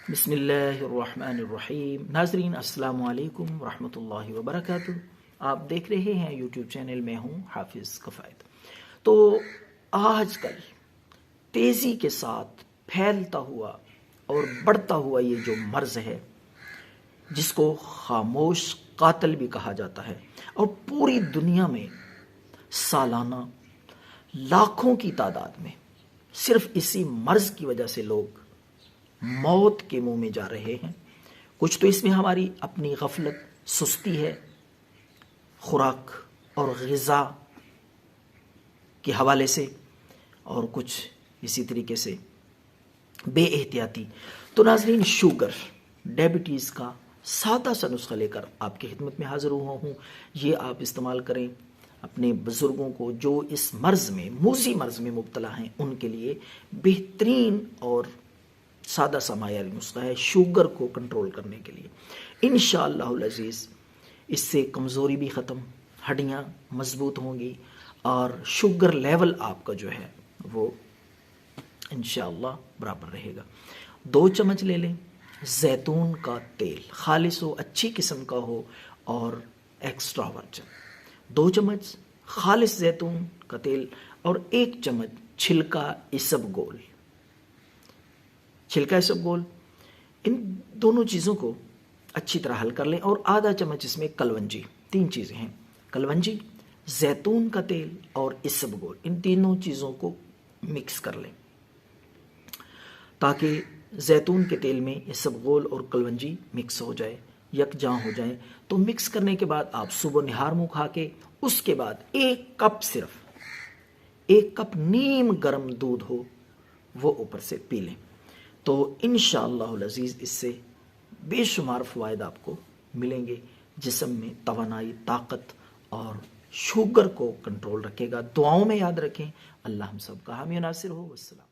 बिस्मिल्लाहिर्रहमानिर्रहीम। नाज़रीन अस्सलामु अलैकुम वरहमतुल्लाहि वबरकातुहू। आप देख रहे हैं यूट्यूब चैनल में हूँ हाफिज़ कफ़ायत। तो आजकल तेज़ी के साथ फैलता हुआ और बढ़ता हुआ ये जो मर्ज़ है जिसको खामोश कातिल भी कहा जाता है, और पूरी दुनिया में सालाना लाखों की तादाद में सिर्फ इसी मर्ज़ की वजह से लोग मौत के मुंह में जा रहे हैं। कुछ तो इसमें हमारी अपनी गफलत, सुस्ती है, खुराक और ग़िज़ा के हवाले से, और कुछ इसी तरीके से बेएहतियाती। तो नाज़रीन, शुगर, डायबिटीज़ का सादा सा नुस्खा लेकर आपकी खिदमत में हाज़िर हुआ हूँ। ये आप इस्तेमाल करें अपने बुज़ुर्गों को जो इस मर्ज़ में, मूज़ी मर्ज़ में मुब्तला हैं, उनके लिए बेहतरीन और सादा सा मायारी नुस्खा है शुगर को कंट्रोल करने के लिए। इंशाअल्लाहुल अज़ीज़ इससे कमज़ोरी भी ख़त्म, हड्डियाँ मज़बूत होंगी और शुगर लेवल आपका जो है वो इंशाअल्लाह बराबर रहेगा। 2 चम्मच ले लें जैतून का तेल, खालिस हो, अच्छी किस्म का हो और एक्स्ट्रा वर्जिन। 2 चम्मच खालिस जैतून का तेल और 1 चम्मच छिलका इसबगोल। छिलका इसबगोल, इन दोनों चीज़ों को अच्छी तरह हल कर लें और आधा चम्मच इसमें कलवंजी। 3 चीज़ें हैं, कलवंजी, जैतून का तेल और इसबगोल। इन तीनों चीज़ों को मिक्स कर लें ताकि जैतून के तेल में इसबगोल और कलवंजी मिक्स हो जाए, यकजां हो जाए। तो मिक्स करने के बाद आप सुबह निहार मुँह खा के उसके बाद 1 कप, सिर्फ 1 कप नीम गर्म दूध हो वो ऊपर से पी लें। तो इंशाअल्लाहुल अज़ीज़ इससे बेशुमार फ़वाइद आपको मिलेंगे। जिस्म में तवानाई, ताकत और शुगर को कंट्रोल रखेगा। दुआओं में याद रखें। अल्लाह हम सब का हामी नासिर हो। वस्सलाम।